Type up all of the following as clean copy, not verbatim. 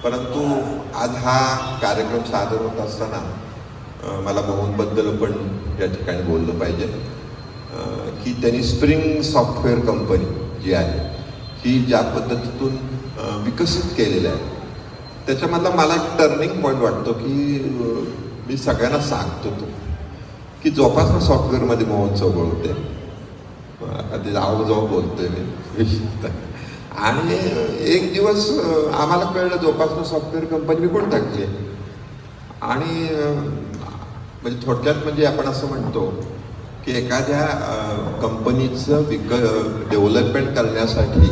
परंतु आज हा कार्यक्रम सादर होत असताना मला मोहनबद्दल पण या ठिकाणी बोललं पाहिजे की त्यांनी स्प्रिंग सॉफ्टवेअर कंपनी जी आहे ही ज्या पद्धतीतून विकसित केलेलं आहे त्याच्यामधला मला एक टर्निंग पॉईंट वाटतो की मी सगळ्यांना सांगतो तो की जोपासना सॉफ्टवेअरमध्ये मोहन चौगुले होते. कधी जाऊ बोलतोय मी आणि एक दिवस आम्हाला कळलं जोपासना सॉफ्टवेअर कंपनी विकून टाकली आणि म्हणजे थोडक्यात म्हणजे आपण असं म्हणतो की एखाद्या कंपनीचं डेव्हलपमेंट करण्यासाठी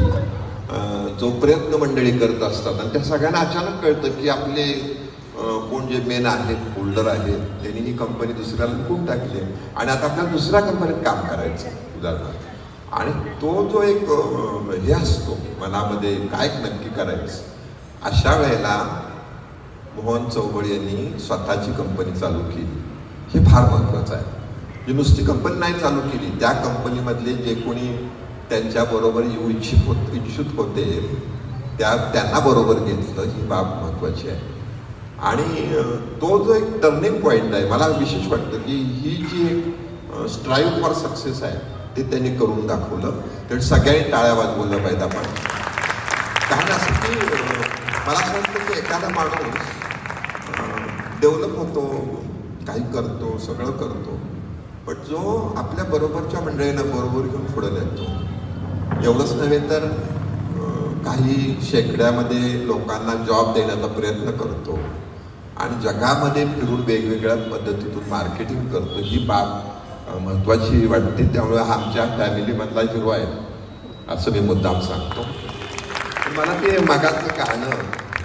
जो प्रयत्न मंडळी करत असतात आणि त्या सगळ्यांना अचानक कळतं की आपले कोण जे मेन आहेत होल्डर आहेत त्यांनी ही कंपनी दुसऱ्याला विकून टाकली आणि आता आपल्याला दुसऱ्या कंपनीत काम करायचं उदाहरणार्थ. आणि तो जो एक हे असतो मनामध्ये काय नक्की करायचं अशा वेळेला मोहन चौगुले यांनी स्वतःची कंपनी चालू केली. हे फार महत्त्वाचं आहे. जी नुसती कंपनी नाही चालू केली त्या कंपनीमधले जे कोणी त्यांच्याबरोबर येऊ इच्छुक होते त्यांना बरोबर घेतलं ही बाब महत्त्वाची आहे. आणि तो जो एक टर्निंग पॉईंट आहे मला विशेष वाटतं की ही जी एक स्ट्राईव्ह फॉर सक्सेस आहे ते त्यांनी करून दाखवलं. तर सगळ्यांनी टाळ्या वाजवल्या पाहिजे आपण. कारण असं की मला असं वाटतं की एखादा माणूस डेव्हलप होतो काही करतो सगळं करतो पण जो आपल्या बरोबरच्या मंडळींना बरोबर घेऊन पुढे नेतो एवढंच नव्हे तर काही शेकड्यामध्ये लोकांना जॉब देण्याचा प्रयत्न करतो आणि जगामध्ये फिरून वेगवेगळ्या पद्धतीतून मार्केटिंग करतो ही बाब महत्त्वाची वाटते. त्यामुळे हा आमच्या फॅमिलीमधला हिरो आहे असं मी मुद्दाम सांगतो. मला ते मगाचं गाणं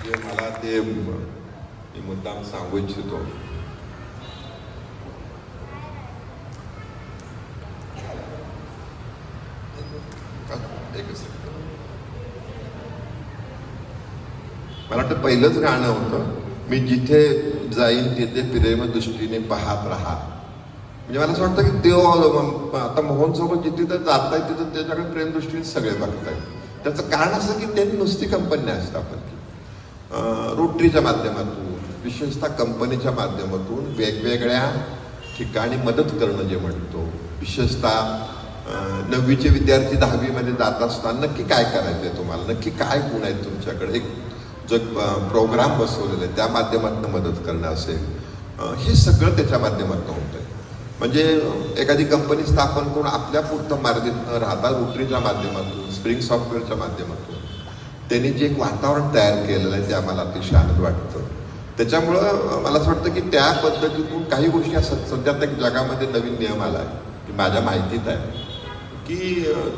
जे मला ते मी मुद्दाम सांगू इच्छितो. मला वाटतं पहिलंच गाणं होतं मी जिथे जाईन तिथे प्रेम दृष्टीने पाहत राहा. म्हणजे मला असं वाटतं की ते आता मोहन सोबत जिथे तर जाताय तिथं त्याच्याकडे प्रेमदृष्टीने सगळे बघतायत. त्याचं कारण असं की त्यांनी नुसती कंपनी नाही स्थापन केली. रोटरीच्या माध्यमातून विशेषतः कंपनीच्या माध्यमातून वेगवेगळ्या ठिकाणी मदत करणं जे म्हणतो विशेषतः 9वीचे विद्यार्थी 10वीमध्ये जात असताना नक्की काय करायचं आहे तुम्हाला नक्की काय गुण आहेत तुमच्याकडे एक जो प्रोग्राम बसवलेला आहे त्या माध्यमातून मदत करणं असेल हे सगळं त्याच्या माध्यमातून होतं. म्हणजे एखादी कंपनी स्थापन करून आपल्या पुरतं मार्जित न राहता रोटरीच्या माध्यमातून स्प्रिंग सॉफ्टवेअरच्या माध्यमातून त्यांनी जे एक वातावरण तयार केलेलं आहे ते आम्हाला अतिशय आनंद वाटतं. त्याच्यामुळं मला असं वाटतं की त्या पद्धतीतून काही गोष्टी असतात. सध्या त्या जगामध्ये नवीन नियम आला आहे की माझ्या माहितीत आहे की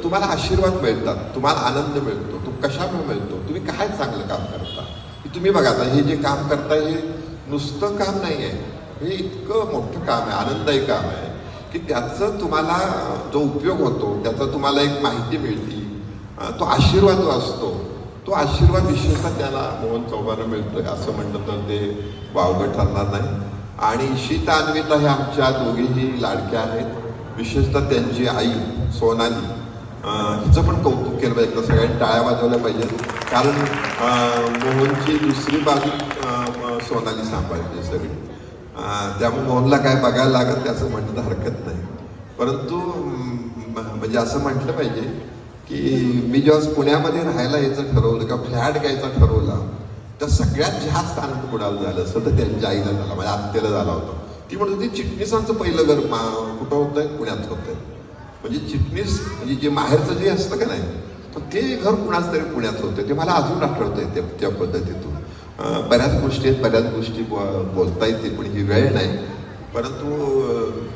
तुम्हाला आशीर्वाद मिळतात तुम्हाला आनंद मिळतो. तो कशामुळे मिळतो तुम्ही काय चांगलं काम करता की तुम्ही बघा आता हे जे काम करता हे नुसतं काम नाही आहे हे इतकं मोठं काम आहे आनंददायी काम आहे की त्याचं तुम्हाला जो उपयोग होतो त्याचा तुम्हाला एक माहिती मिळते तो आशीर्वाद जो असतो तो आशीर्वाद विशेषतः त्याला मोहन चौगुले मिळतोय असं म्हणलं तर ते वावगं ठरणार नाही. आणि शीता अन्विता हे आमच्या दोघीही लाडक्या आहेत. विशेषतः त्यांची आई सोनाली हिचं पण कौतुक केलं पाहिजे. एकदा सगळ्यांनी टाळ्या वाजवल्या पाहिजेत कारण मोहनची दुसरी बाजू सोनाली सांभाळते सगळी. त्यामुळे मोहनला काय बघायला लागत त्याचं म्हणणं हरकत नाही. परंतु म्हणजे असं म्हटलं पाहिजे की मी जेव्हा पुण्यामध्ये राहायला यायचं ठरवलं किंवा फ्लॅट घ्यायचा ठरवला तर सगळ्यात जास्त आनंद कुणाला झालं असं तर त्यांच्या आईला झाला माझ्या आत्याला झाला होता. ती म्हणत होती चिटणीसांचं पहिलं घर कुठं होतंय पुण्यात होतंय. म्हणजे चिटणीस म्हणजे जे माहेरचं जे असतं का नाही तर ते घर कुणाच तरी पुण्यात होतं. ते मला अजून आठवतंय त्या पद्धतीतून. बऱ्याच गोष्टी आहेत बऱ्याच गोष्टी बोलता येते पण ही वेळ नाही. परंतु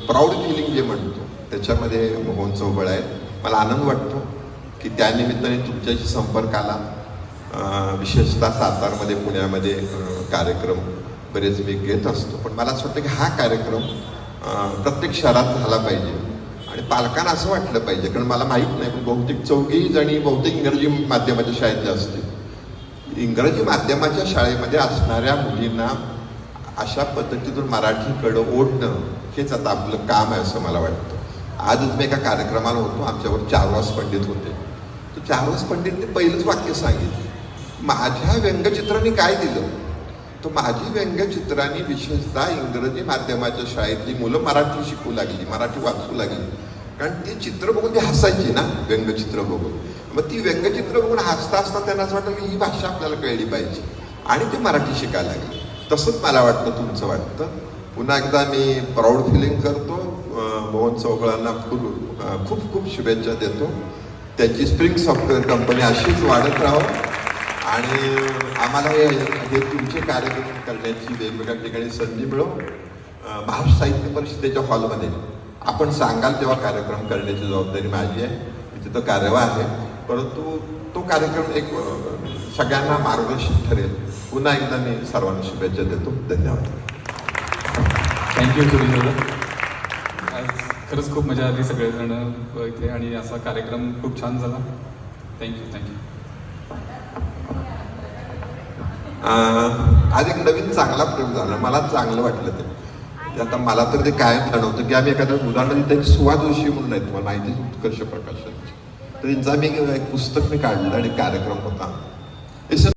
प्राऊड फिलिंग जे म्हणतो त्याच्यामध्ये मोहन चौगुले आहे. मला आनंद वाटतो की त्यानिमित्ताने तुमच्याशी संपर्क आला. विशेषतः सातारमध्ये पुण्यामध्ये कार्यक्रम बरेच मी घेत असतो पण मला असं वाटतं की हा कार्यक्रम प्रत्येक शहरात झाला पाहिजे आणि पालकांना असं वाटलं पाहिजे कारण मला माहीत नाही पण बहुतेक 4 जणी बहुतेक इंग्रजी माध्यमाच्या शाळेतल्या असतील. इंग्रजी माध्यमाच्या शाळेमध्ये असणाऱ्या मुलींना अशा पद्धतीतून मराठीकडं ओढणं हेच आता आपलं काम आहे असं मला वाटतं. आजच मी एका कार्यक्रमाला होतो आमच्यावर चारवास पंडित होते. तो चारवास पंडितने पहिलंच वाक्य सांगितलं माझ्या व्यंगचित्रांनी काय दिलं, तर माझी व्यंगचित्रांनी विशेषतः इंग्रजी माध्यमाच्या शाळेतली मुलं मराठी शिकू लागली, मराठी वाचू लागली. कारण ती चित्र बघून ती हसायची ना, व्यंगचित्र बघून. मग ती व्यंगचित्र बघून हसता हसता त्यांना असं वाटलं की ही भाषा आपल्याला कळली पाहिजे आणि ते मराठी शिकायला लागली. तसंच मला वाटतं तुमचं वाटतं. पुन्हा एकदा मी प्राऊड फिलिंग करतो. मोहन चौगुळांना खूप खूप शुभेच्छा देतो. त्याची स्प्रिंग सॉफ्टवेअर कंपनी अशीच वाढत राहो आणि आम्हाला हे तुमचे कार्यक्रम करण्याची वेगवेगळ्या ठिकाणी संधी मिळो. महाराष्ट्र साहित्य परिषदेच्या हॉलमध्ये आपण सांगाल तेव्हा कार्यक्रम करण्याची जबाबदारी माझी आहे. तिथं कार्यवाह आहे, परंतु तो कार्यक्रम एक सगळ्यांना मार्गदर्शक ठरेल. पुन्हा एकदा मी सर्वांना शुभेच्छा देतो. धन्यवाद. थँक्यू सुनील. आज खरंच खूप मजा आली सगळेजण इथे आणि असा कार्यक्रम खूप छान झाला. थँक्यू. आज एक नवीन चांगला प्रयोग झाला, मला चांगलं वाटलं ते. आता मला तर ते कायम जाणवतं की आम्ही एखादं उदाहरण देतो. एक सुहा जोशी म्हणून आहेत, तुम्हाला माहिती, उत्कर्ष प्रकाशनची. तर त्यांचा मी एक पुस्तक काढलं आणि कार्यक्रम होता.